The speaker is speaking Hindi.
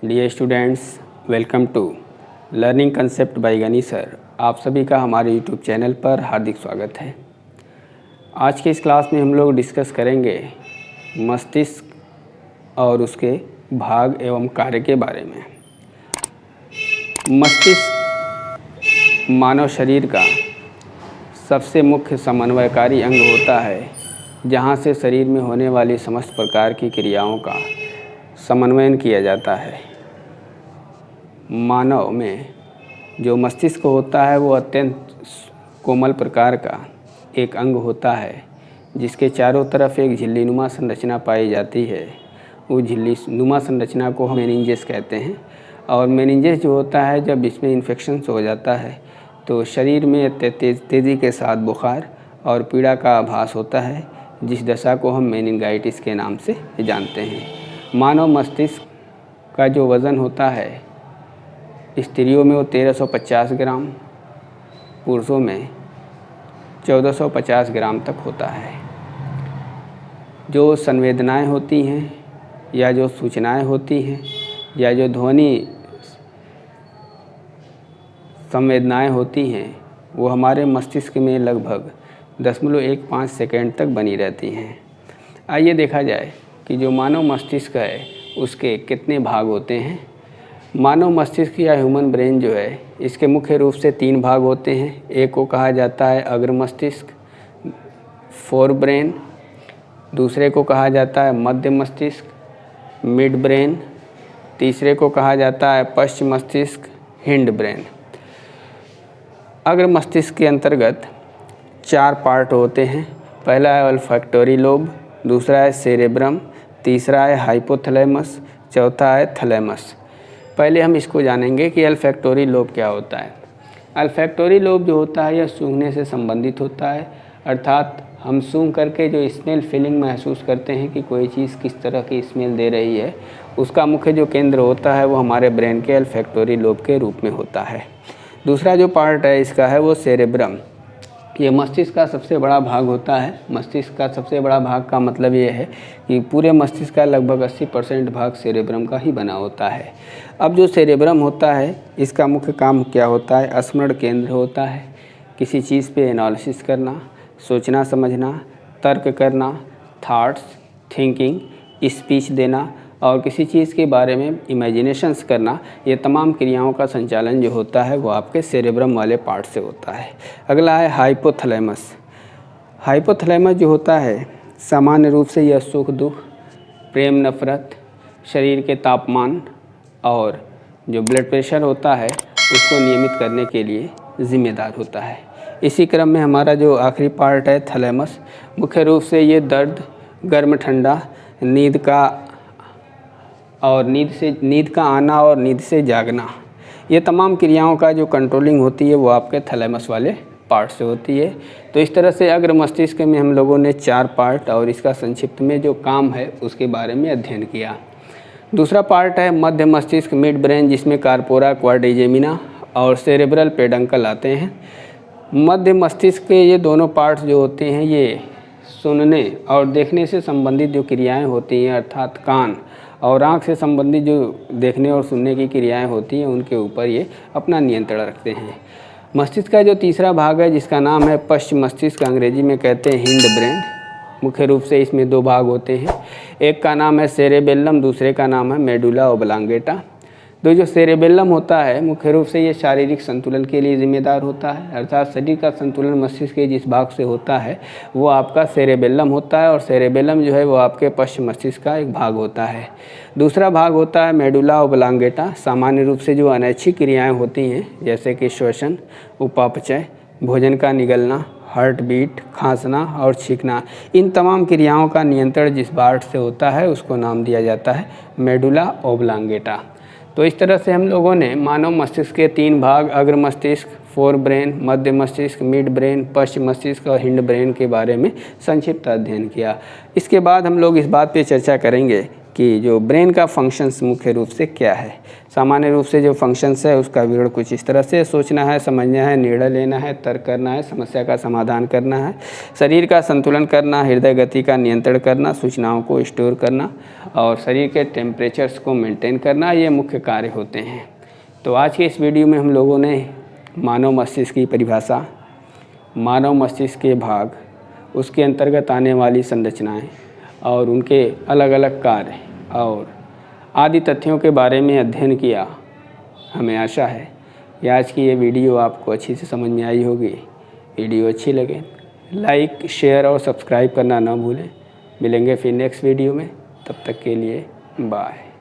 Dear students, welcome to learning concept by Gani sir. आप सभी का हमारे यूट्यूब चैनल पर हार्दिक स्वागत है। आज के इस क्लास में हम लोग डिस्कस करेंगे मस्तिष्क और उसके भाग एवं कार्य के बारे में। मस्तिष्क मानव शरीर का सबसे मुख्य समन्वयकारी अंग होता है, जहाँ से शरीर में होने वाली समस्त प्रकार की क्रियाओं का समन्वयन किया जाता है। मानव में जो मस्तिष्क होता है वो अत्यंत कोमल प्रकार का एक अंग होता है, जिसके चारों तरफ एक झिल्लीनुमा संरचना पाई जाती है। उस झिल्लीनुमा संरचना को हम मेनिंजेस कहते हैं। और मेनिंजेस जो होता है, जब इसमें इन्फेक्शन हो जाता है तो शरीर में तेज़ी के साथ बुखार और पीड़ा का आभास होता है, जिस दशा को हम मेनिंगाइटिस के नाम से जानते हैं। मानव मस्तिष्क का जो वज़न होता है, स्त्रियों में वो 1350 ग्राम, पुरुषों में 1450 ग्राम तक होता है। जो संवेदनाएं होती हैं या जो सूचनाएं होती हैं या जो ध्वनि संवेदनाएं होती हैं, वो हमारे मस्तिष्क में लगभग 0.15 सेकेंड तक बनी रहती हैं। आइए देखा जाए कि जो मानव मस्तिष्क है उसके कितने भाग होते हैं। मानव मस्तिष्क या ह्यूमन ब्रेन जो है, इसके मुख्य रूप से 3 भाग होते हैं। एक को कहा जाता है अग्र मस्तिष्क, फोर ब्रेन। दूसरे को कहा जाता है मध्य मस्तिष्क, मिड ब्रेन। तीसरे को कहा जाता है पश्च मस्तिष्क, हिंड ब्रेन। अग्र मस्तिष्क के अंतर्गत 4 पार्ट होते हैं। पहला है ओल्फैक्टरी लोब, दूसरा है सेरेब्रम, तीसरा है हाइपोथैलेमस, चौथा है थैलेमस। पहले हम इसको जानेंगे कि ओल्फैक्टरी लोब क्या होता है। ओल्फैक्टरी लोब जो होता है, यह सूंघने से संबंधित होता है। अर्थात हम सूंघ करके जो स्मेल फीलिंग महसूस करते हैं कि कोई चीज़ किस तरह की स्मेल दे रही है, उसका मुख्य जो केंद्र होता है वो हमारे ब्रेन के ओल्फैक्टरी लोब के रूप में होता है। दूसरा जो पार्ट है इसका है वो सेरेब्रम। ये मस्तिष्क का सबसे बड़ा भाग होता है। मस्तिष्क का सबसे बड़ा भाग का मतलब ये है कि पूरे मस्तिष्क का लगभग 80% भाग सेरेब्रम का ही बना होता है। अब जो सेरेब्रम होता है, इसका मुख्य काम क्या होता है? स्मरण केंद्र होता है। किसी चीज़ पे एनालिसिस करना, सोचना समझना, तर्क करना, थॉट्स, थिंकिंग, स्पीच देना और किसी चीज़ के बारे में इमेजिनेशंस करना, ये तमाम क्रियाओं का संचालन जो होता है वो आपके सेरेब्रम वाले पार्ट से होता है। अगला है हाइपोथैलेमस। हाइपोथैलेमस जो होता है, सामान्य रूप से यह सुख दुख, प्रेम नफरत, शरीर के तापमान और जो ब्लड प्रेशर होता है उसको नियमित करने के लिए ज़िम्मेदार होता है। इसी क्रम में हमारा जो आखिरी पार्ट है थैलेमस, मुख्य रूप से ये दर्द, गर्म ठंडा, नींद का आना और नींद से जागना, ये तमाम क्रियाओं का जो कंट्रोलिंग होती है वो आपके थैलेमस वाले पार्ट से होती है। तो इस तरह से अग्र मस्तिष्क में हम लोगों ने 4 पार्ट और इसका संक्षिप्त में जो काम है उसके बारे में अध्ययन किया। दूसरा पार्ट है मध्य मस्तिष्क, मिड ब्रेन, जिसमें कार्पोरा, क्वाड्रिजेमिना और सेरेब्रल पेडंकल आते हैं। मध्य मस्तिष्क के ये दोनों पार्ट्स जो होते हैं, ये सुनने और देखने से संबंधित जो क्रियाएं होती हैं, अर्थात कान और आँख से संबंधित जो देखने और सुनने की क्रियाएं होती हैं, उनके ऊपर ये अपना नियंत्रण रखते हैं। मस्तिष्क का जो तीसरा भाग है, जिसका नाम है पश्च मस्तिष्क, अंग्रेजी में कहते हैं हिंड ब्रेन। मुख्य रूप से इसमें 2 भाग होते हैं। एक का नाम है सेरेबेलम, दूसरे का नाम है मेडुला ओब्लांगेटा। तो जो सेरेबेलम होता है, मुख्य रूप से ये शारीरिक संतुलन के लिए जिम्मेदार होता है। अर्थात शरीर का संतुलन मस्तिष्क के जिस भाग से होता है वो आपका सेरेबेलम होता है, और सेरेबेलम जो है वो आपके पश्च मस्तिष्क का एक भाग होता है। दूसरा भाग होता है मेडुला ओब्लांगेटा। सामान्य रूप से जो अनैच्छिक क्रियाएँ होती हैं, जैसे कि श्वसन, उपापचय, भोजन का निगलना, हार्ट बीट, खांसना और छींकना, इन तमाम क्रियाओं का नियंत्रण जिस पार्ट से होता है उसको नाम दिया जाता है मेडुला ओब्लांगेटा। तो इस तरह से हम लोगों ने मानव मस्तिष्क के 3 भाग, अग्र मस्तिष्क, फोर ब्रेन, मध्य मस्तिष्क, मिड ब्रेन, पश्च मस्तिष्क और हिंड ब्रेन के बारे में संक्षिप्त अध्ययन किया। इसके बाद हम लोग इस बात पे चर्चा करेंगे कि जो ब्रेन का फंक्शंस मुख्य रूप से क्या है। सामान्य रूप से जो फंक्शंस है उसका विवरण कुछ इस तरह से: सोचना है, समझना है, निर्णय लेना है, तर्क करना है, समस्या का समाधान करना है, शरीर का संतुलन करना, हृदय गति का नियंत्रण करना, सूचनाओं को स्टोर करना और शरीर के टेम्परेचर्स को मेंटेन करना, ये मुख्य कार्य होते हैं। तो आज के इस वीडियो में हम लोगों ने मानव मस्तिष्क की परिभाषा, मानव मस्तिष्क के भाग, उसके अंतर्गत आने वाली संरचनाएं और उनके अलग अलग कार्य और आदि तथ्यों के बारे में अध्ययन किया। हमें आशा है कि आज की ये वीडियो आपको अच्छी से समझ में आई होगी। वीडियो अच्छी लगे लाइक, शेयर और सब्सक्राइब करना ना भूलें। मिलेंगे फिर नेक्स्ट वीडियो में, तब तक के लिए बाय।